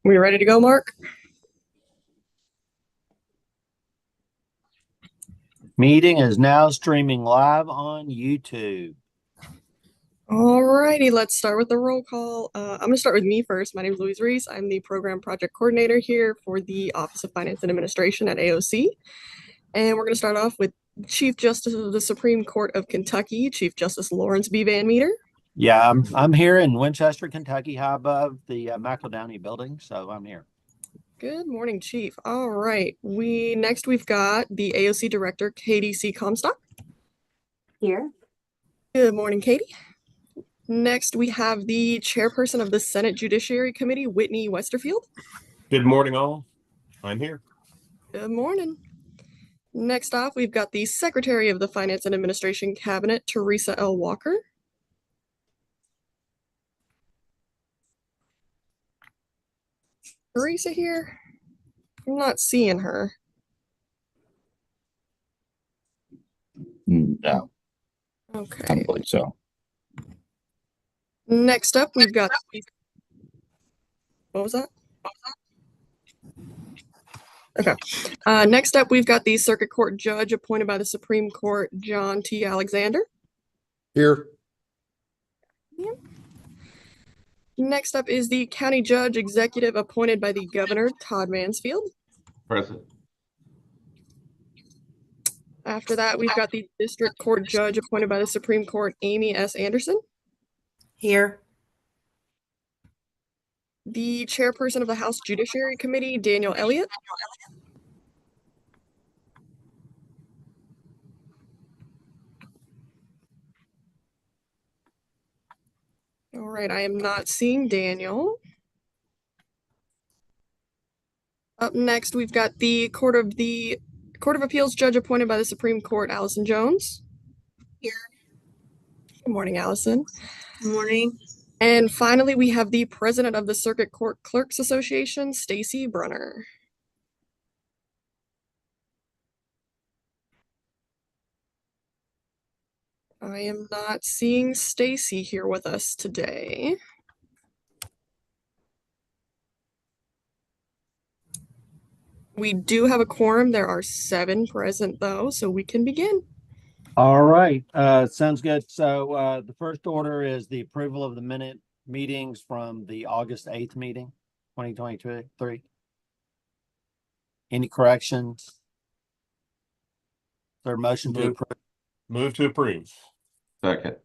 We ready to go, Mark? Meeting is now streaming live on YouTube. All righty, let's start with the roll call. I'm going to start with me first. My name is Louise Reese. I'm the Program Project Coordinator here for the Office of Finance and Administration at AOC. And we're going to start off with Chief Justice of the Supreme Court of Kentucky, Chief Justice Lawrence B. Van Meter. Yeah, I'm here in Winchester, Kentucky, high above the McEldowney building, so I'm here. Good morning, Chief. All right, we've got the AOC Director, Katie C. Comstock. Here. Good morning, Katie. Next, we have the Chairperson of the Senate Judiciary Committee, Whitney Westerfield. Good morning, all. I'm here. Good morning. Next off, we've got the Secretary of the Finance and Administration Cabinet, Teresa L. Walker. Teresa here? I'm not seeing her. No, Okay. I don't believe so. Next up, we've got... What was that? Okay. Next up, we've got the Circuit Court Judge appointed by the Supreme Court, John T. Alexander. Here. Yep. Next up is the County Judge Executive appointed by the Governor, Todd Mansfield. Present. After that, we've got the District Court Judge appointed by the Supreme Court, Amy S. Anderson. Here. The Chairperson of the House Judiciary Committee, Daniel Elliott. All right, I am not seeing Daniel. Up next, we've got the Court of Appeals Judge appointed by the Supreme Court, Allison Jones. Here. Good morning, Allison. Good morning. And finally, we have the President of the Circuit Court Clerks Association, Stacy Brunner. I am not seeing Stacy here with us today. We do have a quorum. There are 7 present, though, so we can begin. All right, sounds good. So the first order is the approval of the minute meetings from the August 8th meeting, 2023. Any corrections? Is there a motion to approve? Move to approve. Second.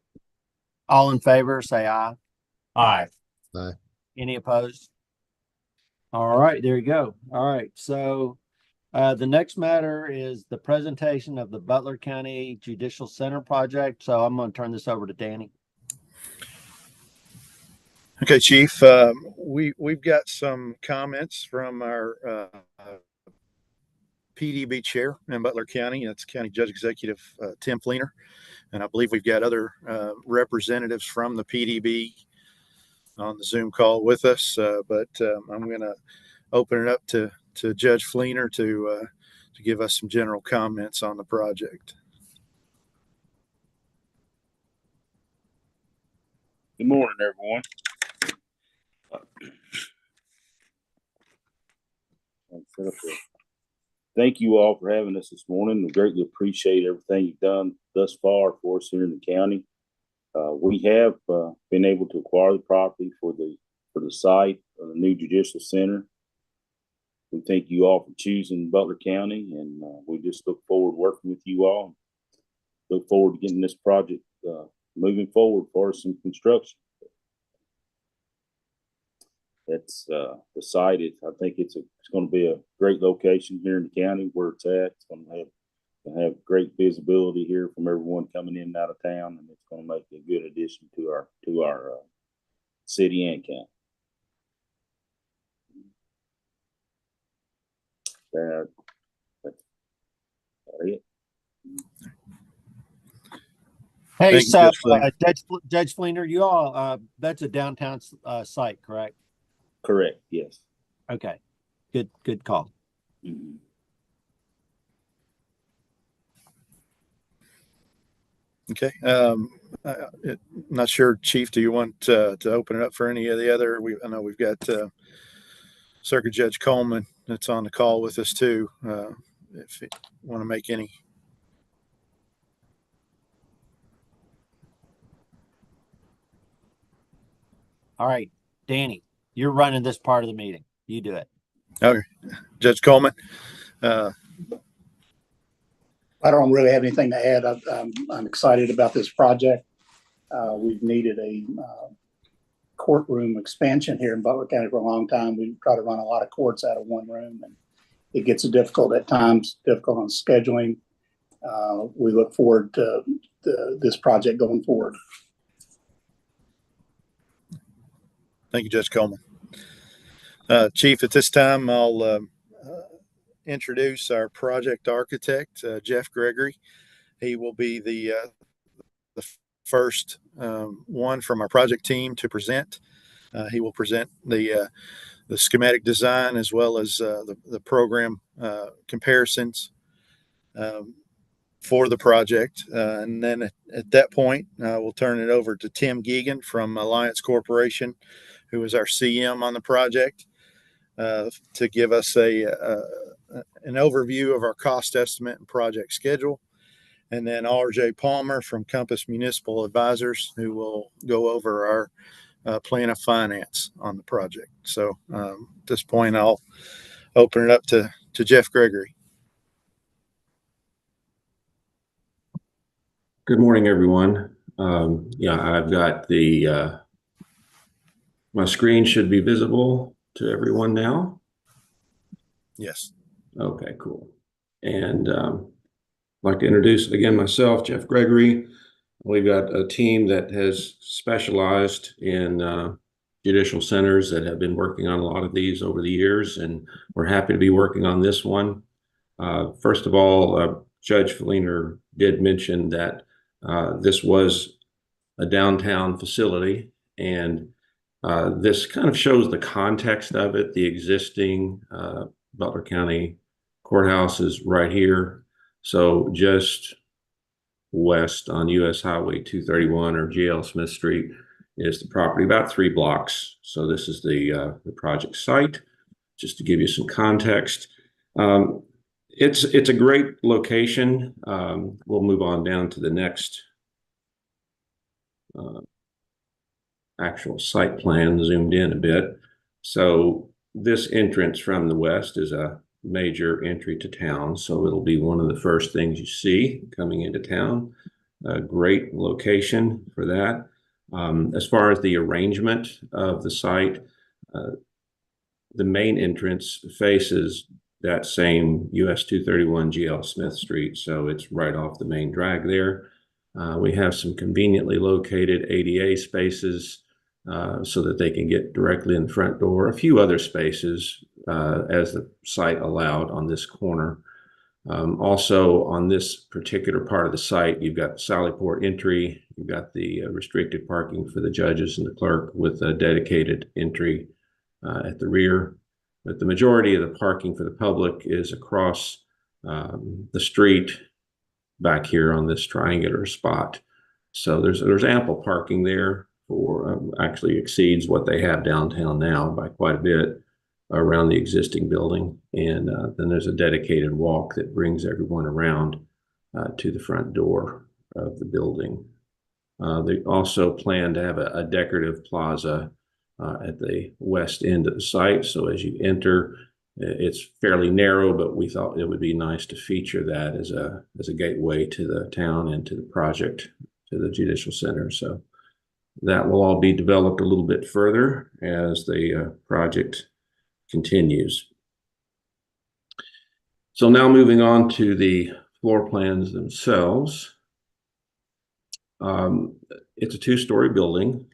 All in favor, say aye. Aye. Aye. Any opposed? All right, there you go. All right, so the next matter is the presentation of the Butler County Judicial Center project. So I'm going to turn this over to Danny. Okay, Chief. We've got some comments from our PDB chair in Butler County. That's County Judge Executive Tim Fleener. And I believe we've got other representatives from the PDB on the Zoom call with us. But I'm going to open it up to Judge Fleener to give us some general comments on the project. Good morning, everyone. Thank you all for having us this morning. We greatly appreciate everything you've done thus far for us here in the county. We have been able to acquire the property for the site of the new judicial center. We thank you all for choosing Butler County, and we just look forward to working with you all. Look forward to getting this project moving forward for some construction. That's the site. I think it's going to be a great location here in the county where it's at. It's going to have great visibility here from everyone coming in and out of town, and it's going to make a good addition to our city and county. That's it. Hey, so you, Judge Fleener, you all, that's a downtown site, correct? Correct. Yes. Okay. Good call. Mm-hmm. Okay. I'm not sure, Chief, do you want to open it up for any of the other? I know we've got Circuit Judge Coleman that's on the call with us too. If you want to make any. All right, Danny, you're running this part of the meeting. You do it. Okay, Judge Coleman. I don't really have anything to add. I'm excited about this project. We've needed a courtroom expansion here in Butler County for a long time. We try to run a lot of courts out of one room, and it gets difficult at times, difficult on scheduling. We look forward to this project going forward. Thank you, Judge Coleman. Chief, at this time, I'll introduce our project architect, Jeff Gregory. He will be the first one from our project team to present. He will present the schematic design as well as the program comparisons for the project. And then at that point, we'll turn it over to Tim Geegan from Alliance Corporation, who is our CM on the project, to give us an overview of our cost estimate and project schedule. And then RJ Palmer from Compass Municipal Advisors, who will go over our plan of finance on the project. So at this point, I'll open it up to Jeff Gregory. Good morning, everyone. I've got my screen should be visible to everyone now. Yes. Okay, cool. And I'd like to introduce again myself, Jeff Gregory. We've got a team that has specialized in judicial centers that have been working on a lot of these over the years, and we're happy to be working on this one. First of all, Judge Fleener did mention that this was a downtown facility, and this kind of shows the context of it. The existing Butler County courthouse is right here. So just west on US Highway 231 or GL Smith Street is the property, about 3 blocks. So this is the project site, just to give you some context. It's a great location. We'll move on down to the next actual site plan, zoomed in a bit. So this entrance from the west is a major entry to town. So it'll be one of the first things you see coming into town. A great location for that. As far as the arrangement of the site, the main entrance faces that same US 231 GL Smith Street. So it's right off the main drag there. We have some conveniently located ADA spaces so that they can get directly in the front door. A few other spaces as the site allowed on this corner. Also on this particular part of the site, you've got Sallyport entry, you've got the restricted parking for the judges and the clerk with a dedicated entry at the rear. But the majority of the parking for the public is across the street back here on this triangular spot. So there's ample parking there for actually exceeds what they have downtown now by quite a bit around the existing building. And then there's a dedicated walk that brings everyone around to the front door of the building. They also plan to have a decorative plaza at the west end of the site. So as you enter, it's fairly narrow, but we thought it would be nice to feature that as a gateway to the town and to the project, to the Judicial Center. So that will all be developed a little bit further as the project continues. So now moving on to the floor plans themselves. It's a 2-story building,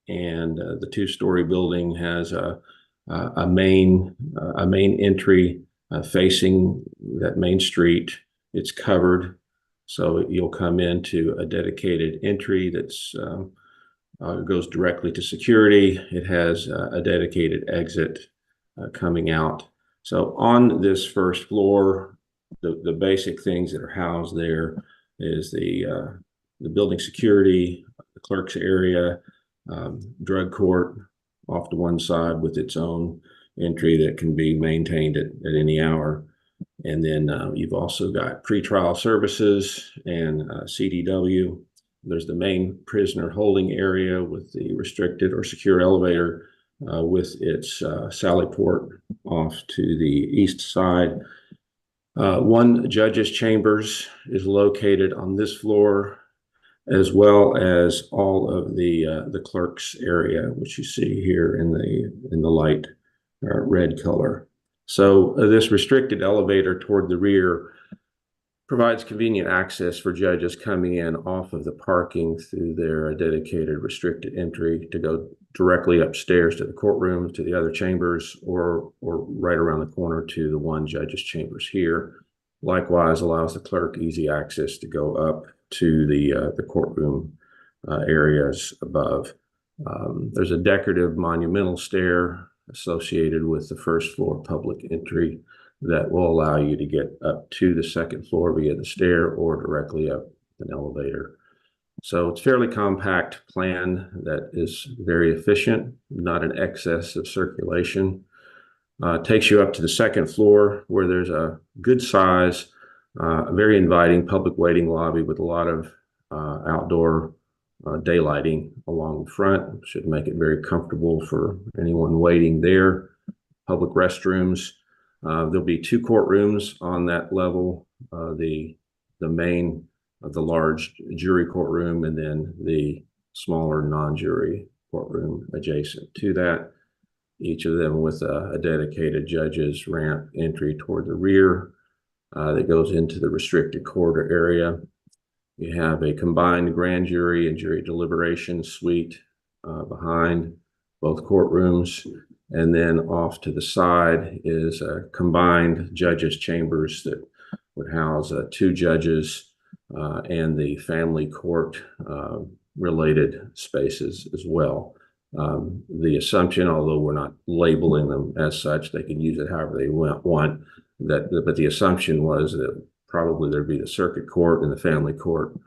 and the 2-story building has a main entry facing that main street. It's covered, so you'll come into a dedicated entry that's goes directly to security. It has a dedicated exit coming out. So on this first floor, the basic things that are housed there is the building security, the clerk's area, drug court off to one side with its own entry that can be maintained at any hour. And then you've also got pretrial services and CDW. There's the main prisoner holding area with the restricted or secure elevator with its sally port off to the east side. One judge's chambers is located on this floor, as well as all of the clerk's area, which you see here in the light red color. So this restricted elevator toward the rear provides convenient access for judges coming in off of the parking through their dedicated restricted entry to go directly upstairs to the courtroom, to the other chambers, or right around the corner to the one judge's chambers here. Likewise, allows the clerk easy access to go up to the courtroom areas above. There's a decorative monumental stair associated with the first floor public entry that will allow you to get up to the second floor via the stair or directly up an elevator. So it's a fairly compact plan that is very efficient, not an excess of circulation. Takes you up to the second floor where there's a good size, very inviting public waiting lobby with a lot of outdoor daylighting along the front. Should make it very comfortable for anyone waiting there. Public restrooms. There'll be two courtrooms on that level, the main of the large jury courtroom and then the smaller non-jury courtroom adjacent to that, each of them with a dedicated judge's ramp entry toward the rear that goes into the restricted corridor area. You have a combined grand jury and jury deliberation suite behind both courtrooms. And then off to the side is a combined judges' chambers that would house two judges and the family court related spaces as well. The assumption, although we're not labeling them as such, they can use it however they want, but the assumption was that probably there'd be the circuit court and the family court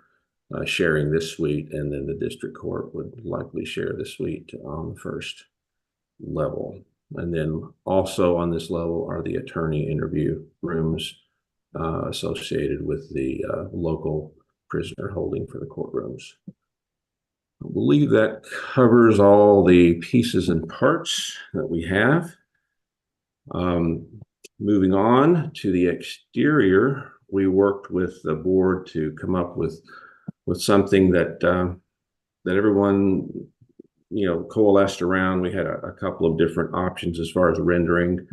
sharing this suite, and then the district court would likely share the suite on the first level. And then also on this level are the attorney interview rooms associated with the local prisoner holding for the courtrooms. I believe that covers all the pieces and parts that we have. Moving on to the exterior, we worked with the board to come up with something that everyone coalesced around. We had a couple of different options as far as rendering,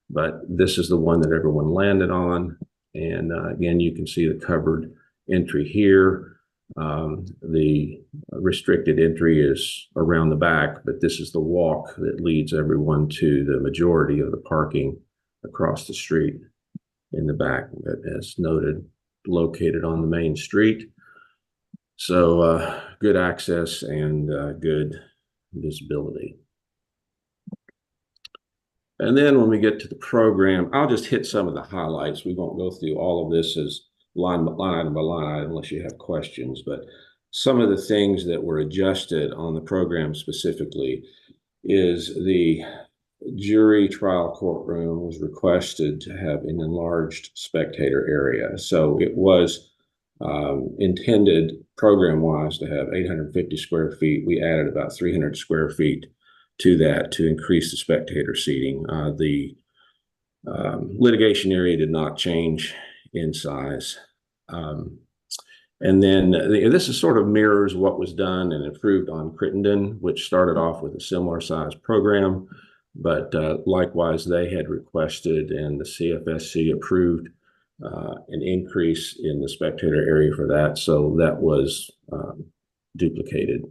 but this is the one that everyone landed on. And again, you can see the covered entry here. The restricted entry is around the back, but this is the walk that leads everyone to the majority of the parking across the street in the back, as noted, located on the main street. So good access and good visibility. And then when we get to the program, I'll just hit some of the highlights. We won't go through all of this as line item by line item unless you have questions, but some of the things that were adjusted on the program specifically is the jury trial courtroom was requested to have an enlarged spectator area. So it was intended program-wise to have 850 square feet. We added about 300 square feet to that to increase the spectator seating. The litigation area did not change in size. And then this is sort of mirrors what was done and improved on Crittenden, which started off with a similar size program, but likewise they had requested and the CFSC approved an increase in the spectator area for that. So that was duplicated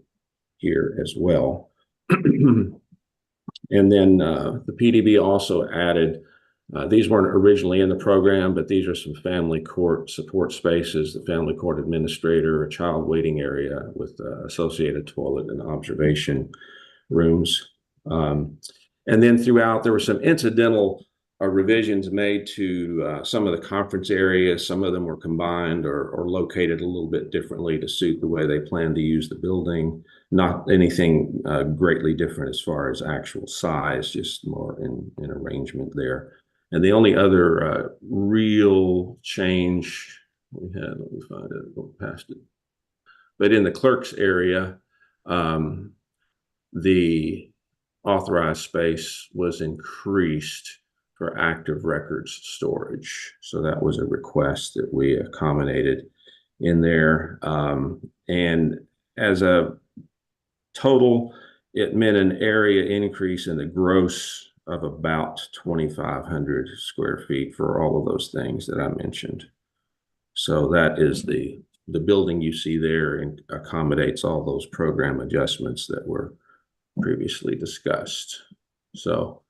here as well. And then the PDB also added, these weren't originally in the program, but these are some family court support spaces, the family court administrator, a child waiting area with associated toilet and observation rooms. And then throughout, there were some incidental revisions made to some of the conference areas. Some of them were combined or located a little bit differently to suit the way they plan to use the building. Not anything greatly different as far as actual size, just more in arrangement there. And the only other real change we had, let me find it, go past it. But in the clerk's area, the authorized space was increased for active records storage. So that was a request that we accommodated in there. And as a total, it meant an area increase in the gross of about 2,500 square feet for all of those things that I mentioned. So that is the building you see there and accommodates all those program adjustments that were previously discussed. So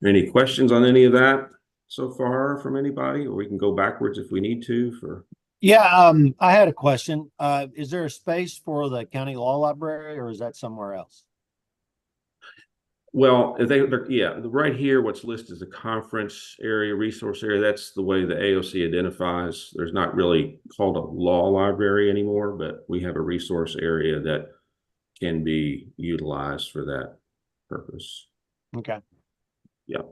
any questions on any of that so far from anybody, or we can go backwards if we need to for. Yeah, I had a question. Is there a space for the county law library, or is that somewhere else? Well, yeah, right here, what's listed as a conference area, resource area, that's the way the AOC identifies. There's not really called a law library anymore, but we have a resource area that can be utilized for that purpose. Okay. Yeah.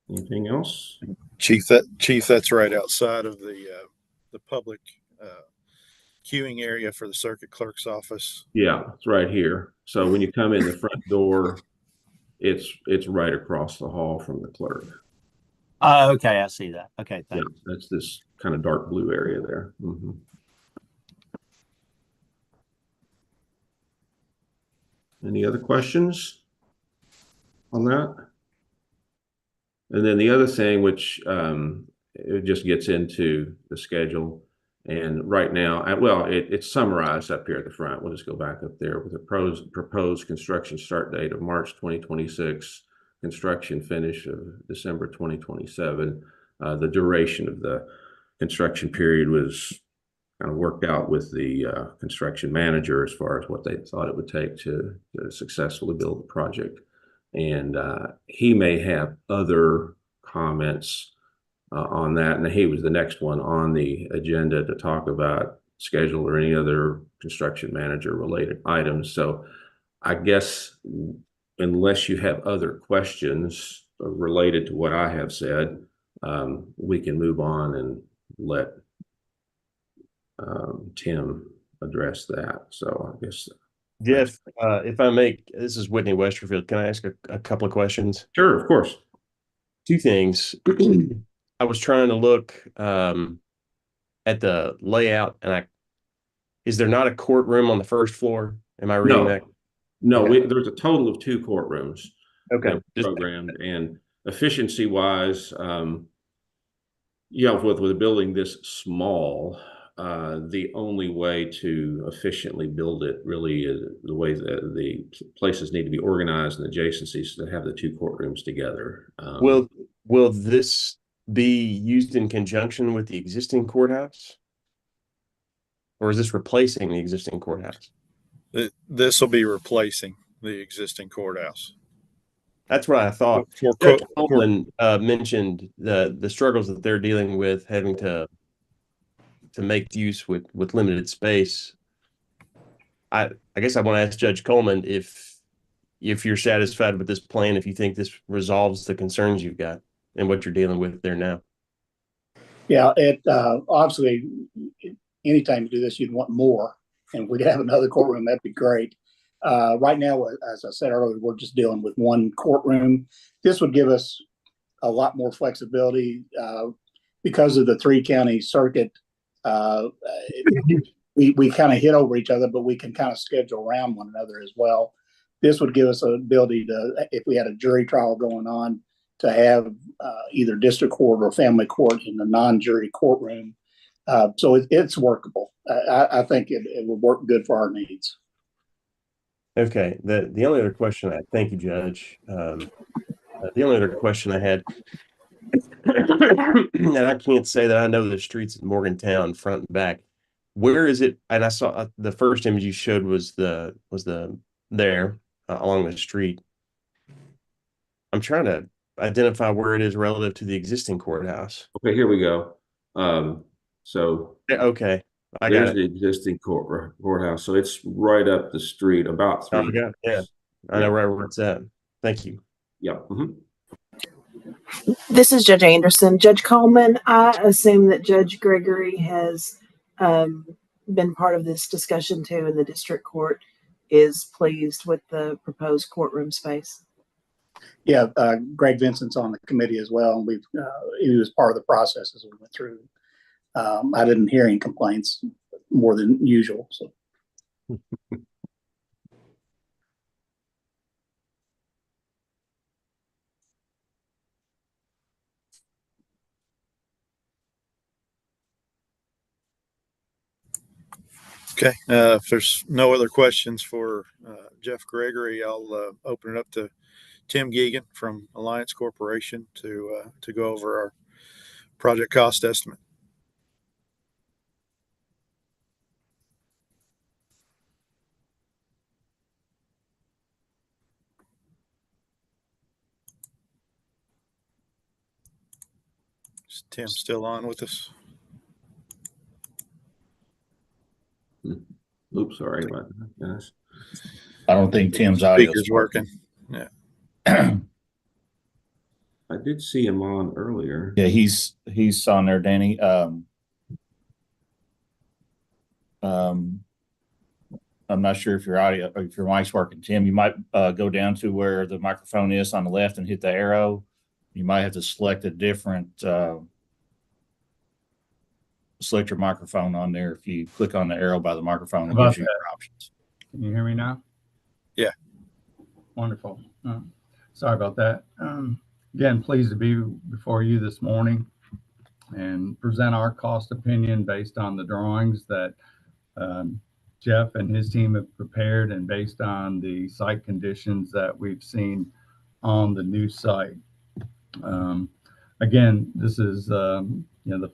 Anything else? Chief, that's right outside of the public queuing area for the circuit clerk's office. Yeah, it's right here. So when you come in the front door, it's right across the hall from the clerk. Okay, I see that. Okay, thanks. Yeah, that's this kind of dark blue area there. Any other questions on that? And then the other thing, which it just gets into the schedule. And right now, well, it's summarized up here at the front. We'll just go back up there with the proposed construction start date of March 2026, construction finish of December 2027. The duration of the construction period was kind of worked out with the construction manager as far as what they thought it would take to successfully build the project. And he may have other comments on that. And he was the next one on the agenda to talk about schedule or any other construction manager related items. So I guess unless you have other questions related to what I have said, we can move on and let Tim address that. So I guess. Jeff, if I may, this is Whitney Westerfield. Can I ask a couple of questions? Sure, of course. Two things. I was trying to look at the layout, and is there not a courtroom on the first floor? Am I reading that? No, Okay. there's a total of 2 courtrooms. Okay. Programmed, and efficiency wise, yeah, with a building this small, the only way to efficiently build it really is the way that the places need to be organized and adjacencies to have the 2 courtrooms together. Will this be used in conjunction with the existing courthouse? Or is this replacing the existing courthouse? This will be replacing the existing courthouse. That's what I thought. Judge Coleman mentioned the struggles that they're dealing with, having to make use with limited space. I guess I want to ask Judge Coleman if you're satisfied with this plan, if you think this resolves the concerns you've got and what you're dealing with there now. Yeah, it obviously, anytime you do this, you'd want more, and we could have another courtroom. That'd be great. Right now, as I said earlier, we're just dealing with 1 courtroom. This would give us a lot more flexibility because of the 3-county circuit. We kind of hit over each other, but we can kind of schedule around one another as well. This would give us an ability to, if we had a jury trial going on, to have either district court or family court in the non-jury courtroom. So it's workable. I think it would work good for our needs. Okay. The only other question thank you, Judge. The only other question I had, and I can't say that I know the streets in Morgantown front and back. Where is it? And I saw the first image you showed was there along the street. I'm trying to identify where it is relative to the existing courthouse. Okay, here we go. So Okay, I got there's it. the existing courthouse. So it's right up the street, about I 3 forgot. Yeah, blocks. I know right where it's at. Thank you. Yeah. Mhm. This is Judge Anderson. Judge Coleman, I assume that Judge Gregory has been part of this discussion too, and the district court is pleased with the proposed courtroom space. Yeah, Greg Vincent's on the committee as well, and he was part of the process as we went through. I didn't hear any complaints more than usual. So. Okay. If there's no other questions for Jeff Gregory, I'll open it up to Tim Geegan from Alliance Corporation to go over our project cost estimate. Is Tim still on with us? Oops, sorry about that, guys. I don't think Tim's audio Speaker's working. Yeah. I did see him on earlier. Yeah, he's on there, Danny. I'm not sure if your audio or if your mic's working, Tim. You might go down to where the microphone is on the left and hit the arrow. You might have to select a different select your microphone on there. If you click on the arrow by the microphone, it gives you your options. Can you hear me now? Yeah. Wonderful. Sorry about that. Again, pleased to be before you this morning and present our cost opinion based on the drawings that Jeff and his team have prepared and based on the site conditions that we've seen on the new site. Again, this is the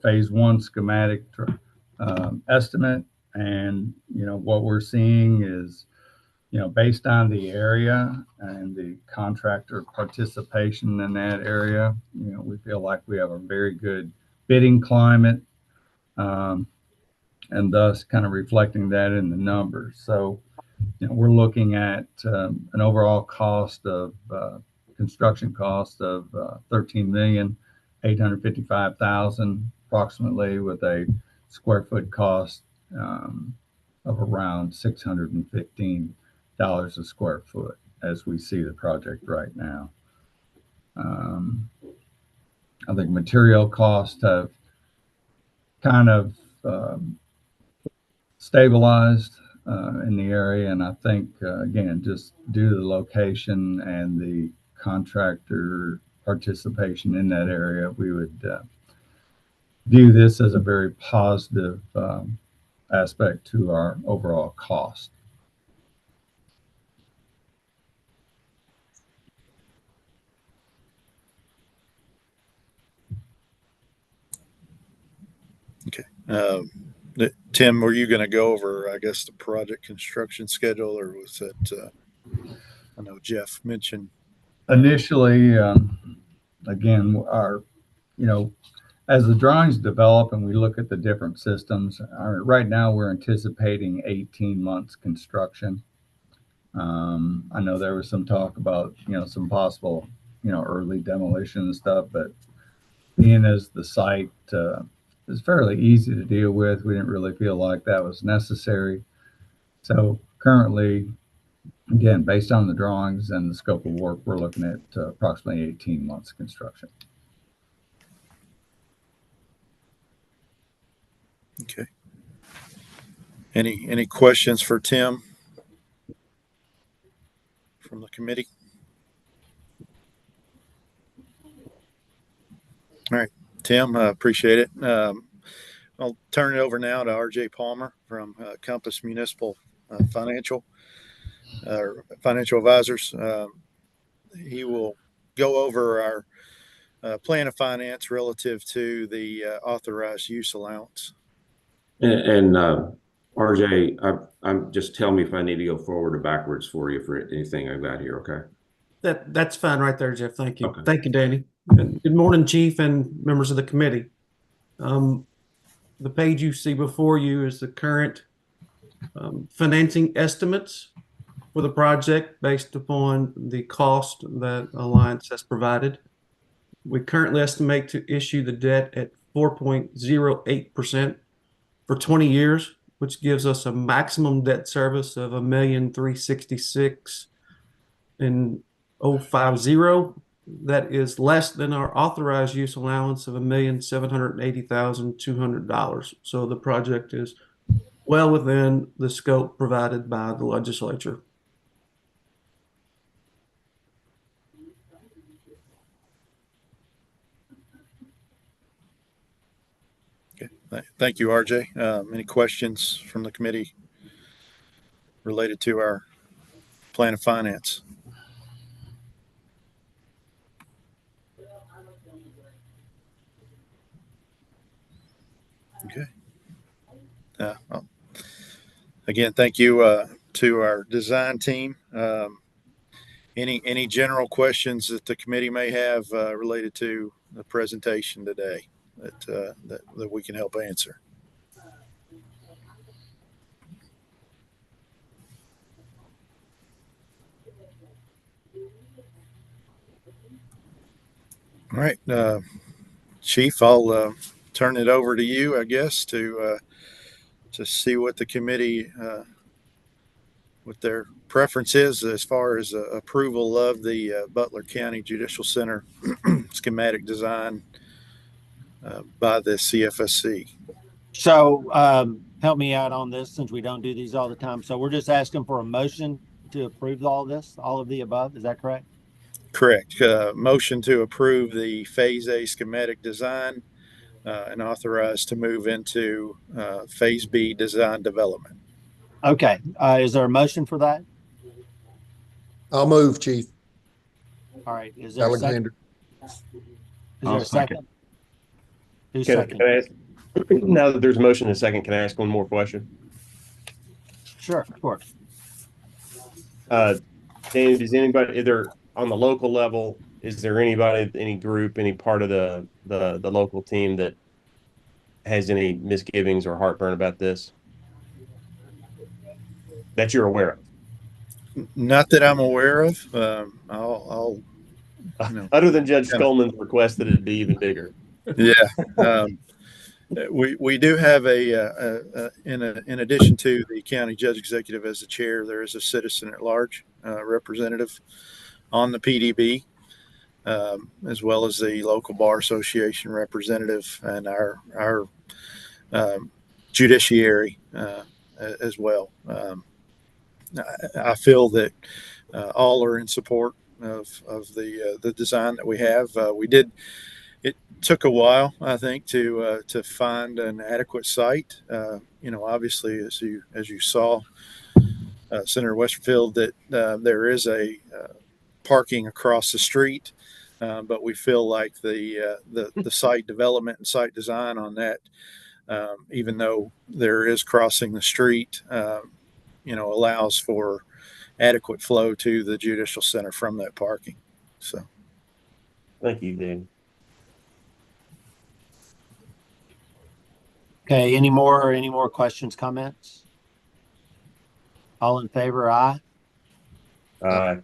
phase 1 schematic estimate, and what we're seeing is based on the area and the contractor participation in that area, we feel like we have a very good bidding climate, and thus kind of reflecting that in the numbers. So we're looking at an overall cost of construction cost of $13,855,000 approximately, with a square foot cost of around $615 a square foot as we see the project right now. I think material costs have kind of stabilized in the area, and I think again, just due to the location and the contractor participation in that area, we would view this as a very positive aspect to our overall cost. Okay. Tim, were you going to go over, I guess, the project construction schedule, or was it, I know Jeff mentioned. Initially, again, as the drawings develop and we look at the different systems, right now we're anticipating 18 months construction. I know there was some talk about, some possible, early demolition and stuff, but being as the site is fairly easy to deal with, we didn't really feel like that was necessary. So currently, again, based on the drawings and the scope of work, we're looking at approximately 18 months construction. Okay. Any questions for Tim from the committee? All right, Tim, appreciate it. I'll turn it over now to RJ Palmer from Compass Municipal Financial Advisors. He will go over our plan of finance relative to the authorized use allowance. And RJ, I'm just tell me if I need to go forward or backwards for you for anything I've got here. Okay. That's fine right there, Jeff. Thank you. Okay. Thank you, Danny. Good morning, Chief and members of the committee. The page you see before you is the current financing estimates for the project based upon the cost that Alliance has provided. We currently estimate to issue the debt at 4.08% for 20 years, which gives us a maximum debt service of $1,366,000 in 050. That is less than our authorized use allowance of $1,780,200. So the project is well within the scope provided by the legislature. Thank you, RJ. Any questions from the committee related to our plan of finance? Okay. Again, thank you to our design team. Any general questions that the committee may have related to the presentation today that we can help answer? All right, Chief, I'll turn it over to you, I guess, to see what the committee, what their preference is as far as approval of the Butler County Judicial Center schematic design by the CFSC. So help me out on this since we don't do these all the time. So we're just asking for a motion to approve all this, all of the above. Is that correct? Correct. Motion to approve the Phase A schematic design and authorize to move into Phase B design development. Okay. Is there a motion for that? I'll move, Chief. All right. Is there Alexander. a second? Is there a second? Who's Can second? I ask, now that there's a motion and a second, can I ask one more question? Sure, of course. Danny, does anybody either on the local level, is there anybody, any group, any part of the local team that has any misgivings or heartburn about this that you're aware of? Not that I'm aware of. I'll other than Judge Coleman's request that it be even bigger. Yeah. We do have in addition to the county judge executive as the chair, there is a citizen at large representative on the PDB, as well as the local bar association representative and our judiciary as well. I feel that all are in support of the design that we have. It took a while, I think, to find an adequate site. Obviously, as you saw, Senator Westfield, that there is a parking across the street, but we feel like the site development and site design on that, even though there is crossing the street, allows for adequate flow to the judicial center from that parking. So, thank you, Dan. Okay. Any more questions, comments? All in favor, aye. Aye.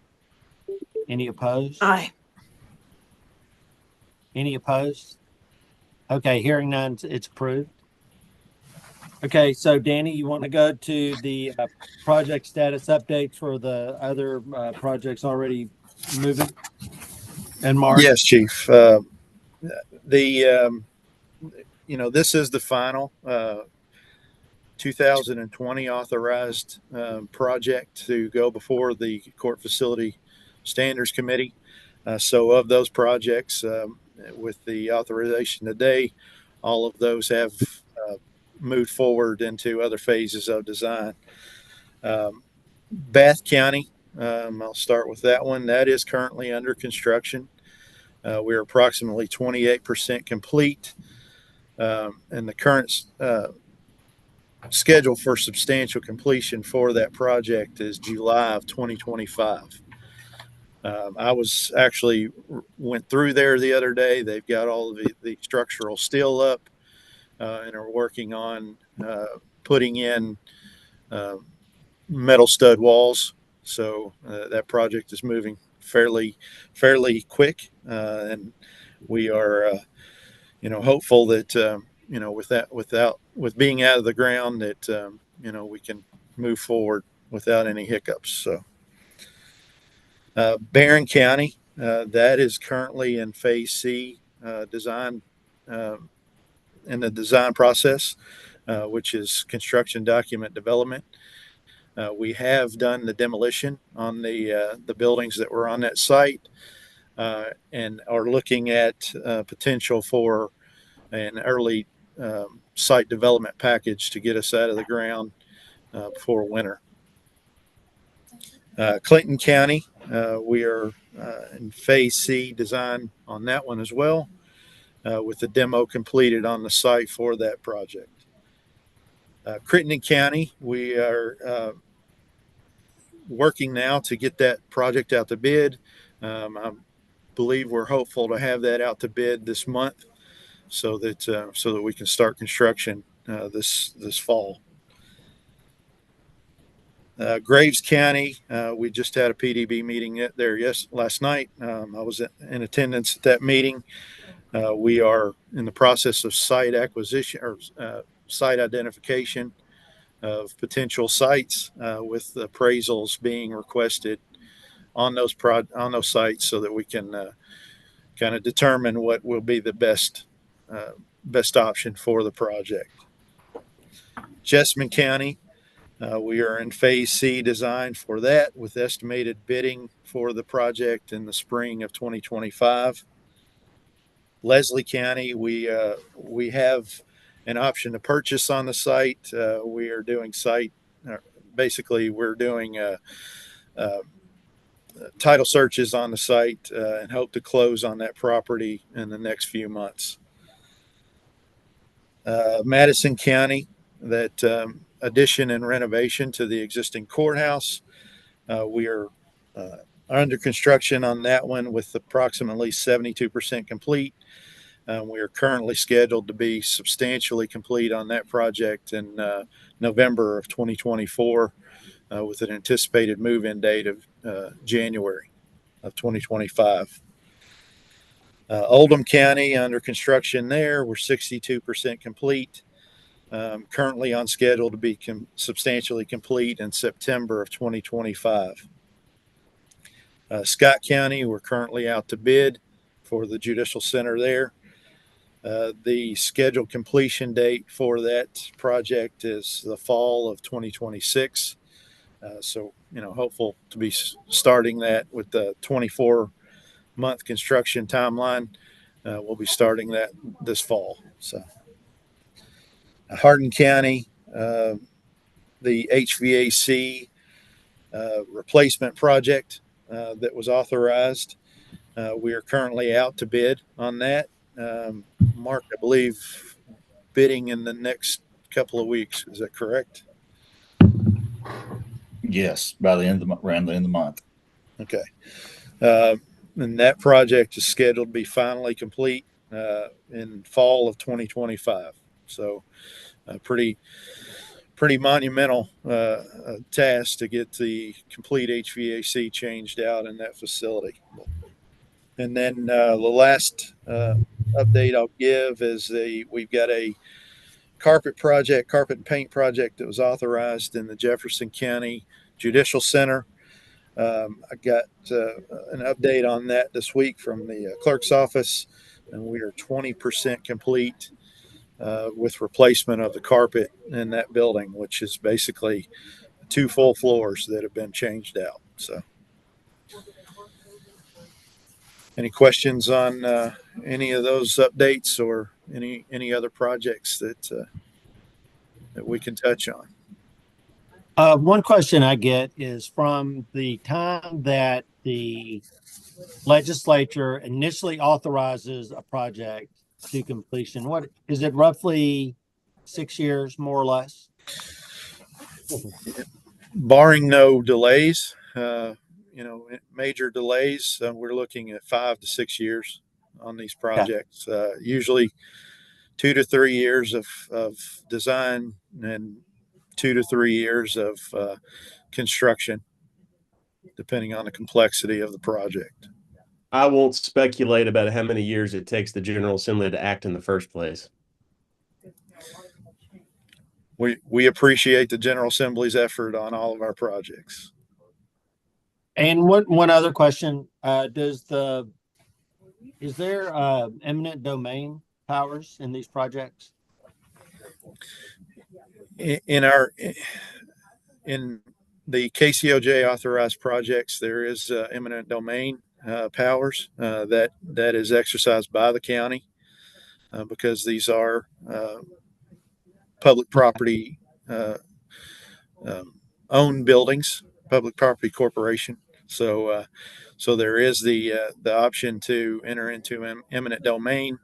Any opposed? Aye. Any opposed? Okay, hearing none, it's approved. Okay, so Danny, you want to go to the project status updates for the other projects already moving? And Mark? Yes, Chief. This is the final 2020 authorized project to go before the Court Facility Standards Committee. So of those projects, with the authorization today, all of those have moved forward into other phases of design. Bath County, I'll start with that one. That is currently under construction. We're approximately 28% complete. And the current schedule for substantial completion for that project is July of 2025. I was actually went through there the other day. They've got all of the structural steel up and are working on putting in metal stud walls. So that project is moving fairly quick, and we are hopeful that with being out of the ground that we can move forward without any hiccups. So Barron County, that is currently in Phase C design in the design process, which is construction document development. We have done the demolition on the buildings that were on that site, and are looking at potential for an early site development package to get us out of the ground before winter. Clinton County, we are in Phase C design on that one as well, with the demo completed on the site for that project. Crittenden County, we are working now to get that project out to bid. I believe we're hopeful to have that out to bid this month, so that we can start construction this fall. Graves County, we just had a PDB meeting there last night. I was in attendance at that meeting. We are in the process of site acquisition or site identification of potential sites, with appraisals being requested on those sites, so that we can kind of determine what will be the best option for the project. Jessamine County, we are in Phase C design for that, with estimated bidding for the project in the spring of 2025. Leslie County, we have an option to purchase on the site. We are doing we're doing title searches on the site, and hope to close on that property in the next few months. Madison County, that addition and renovation to the existing courthouse, we are under construction on that one, with approximately 72% complete. We are currently scheduled to be substantially complete on that project in November of 2024, with an anticipated move-in date of January of 2025. Oldham County, under construction there, we're 62% complete. Currently on schedule to be substantially complete in September of 2025. Scott County, we're currently out to bid for the Judicial Center there. The scheduled completion date for that project is the fall of 2026. So, hopeful to be starting that with the 24-month construction timeline. We'll be starting that this fall. So, Hardin County, the HVAC replacement project that was authorized. We are currently out to bid on that. Mark, I believe, bidding in the next couple of weeks. Is that correct? Yes, by the end of around the end of the month. Okay. And that project is scheduled to be finally complete in fall of 2025. So, pretty monumental task to get the complete HVAC changed out in that facility. And then the last update I'll give is we've got a carpet and paint project that was authorized in the Jefferson County Judicial Center. I got an update on that this week from the clerk's office, and we are 20% complete with replacement of the carpet in that building, which is basically 2 full floors that have been changed out. So, any questions on any of those updates, or any other projects that we can touch on? One question I get is, from the time that the legislature initially authorizes a project to completion, what is it, roughly 6 years, more or less? Barring no delays, major delays. We're looking at 5 to 6 years on these projects. Usually 2 to 3 years of design and 2 to 3 years of construction, depending on the complexity of the project. I won't speculate about how many years it takes the General Assembly to act in the first place. We appreciate the General Assembly's effort on all of our projects. And one other question, is there eminent domain powers in these projects? In the KCOJ authorized projects, there is eminent domain powers that is exercised by the county because these are public property owned buildings, public property corporation. So there is the option to enter into eminent domain.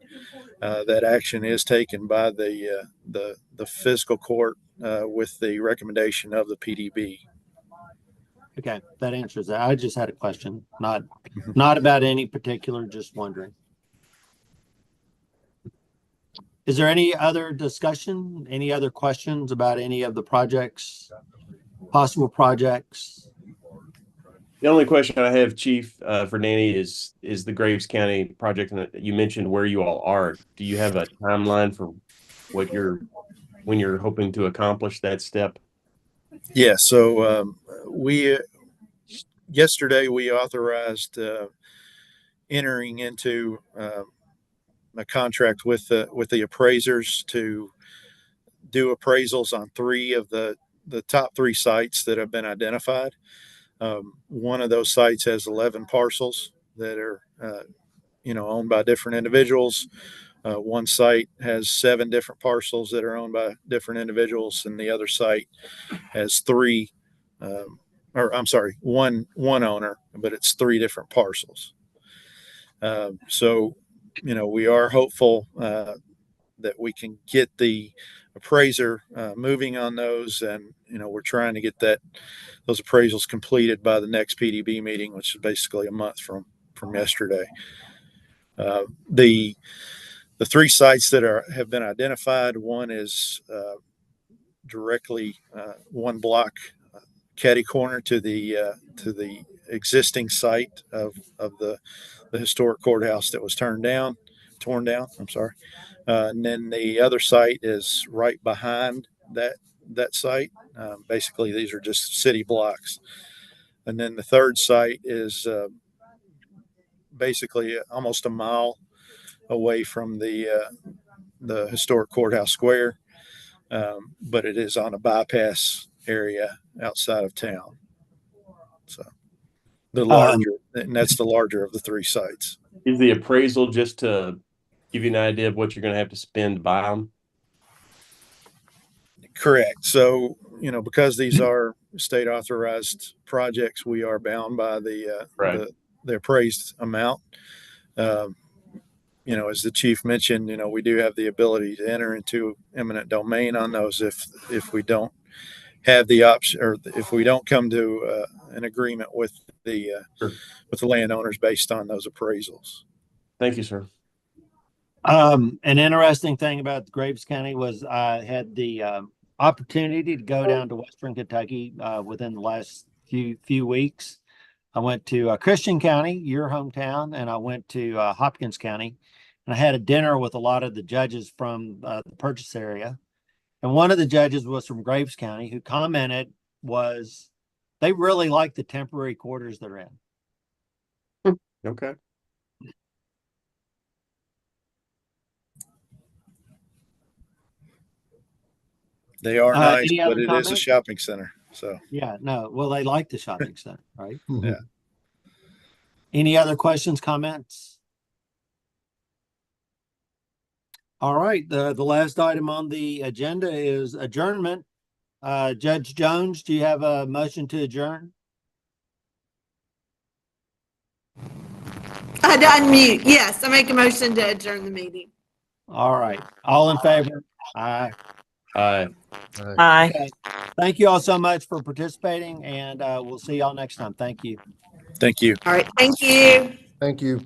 That action is taken by the fiscal court with the recommendation of the PDB. Okay, that answers that. I just had a question, not about any particular, just wondering. Is there any other discussion, any other questions about any of the projects, possible projects? The only question I have, Chief, for Danny is the Graves County project, and you mentioned where you all are. Do you have a timeline for when you're hoping to accomplish that step? Yeah. So yesterday we authorized entering into a contract with the appraisers to do appraisals on 3 of the top 3 sites that have been identified. One of those sites has 11 parcels that are, owned by different individuals. One site has 7 different parcels that are owned by different individuals, and the other site has one owner, but it's 3 different parcels. So, we are hopeful that we can get the appraiser moving on those, and we're trying to get those appraisals completed by the next PDB meeting, which is basically a month from yesterday. The 3 sites that have been identified, one is directly 1 block catty corner to the existing site of the historic courthouse that was torn down. I'm sorry. And then the other site is right behind that site. Basically, these are just city blocks. And then the third site is basically almost a mile away from the historic courthouse square, but it is on a bypass area outside of town. So and that's the larger of the 3 sites. Is the appraisal just to give you an idea of what you're going to have to spend to buy them? Correct. So, because these are state authorized projects, we are bound by the appraised amount. As the chief mentioned, we do have the ability to enter into eminent domain on those if we don't have the option, or if we don't come to an agreement with the landowners based on those appraisals. Thank you, sir. An interesting thing about Graves County was I had the opportunity to go down to Western Kentucky within the last few weeks. I went to Christian County, your hometown, and I went to Hopkins County, and I had a dinner with a lot of the judges from the purchase area. And one of the judges was from Graves County, who commented was they really like the temporary quarters they're in. Okay. They are nice, but it comments? is a shopping center. So yeah, no. Well, they like the shopping center, right? Yeah. Any other questions, comments? All right. The last item on the agenda is adjournment. Judge Jones, do you have a motion to adjourn? I had to unmute. Yes, I make a motion to adjourn the meeting. All right. All in favor? Aye. Aye. Aye. Okay. Thank you all so much for participating, and we'll see y'all next time. Thank you. Thank you. All right, thank you. Thank you.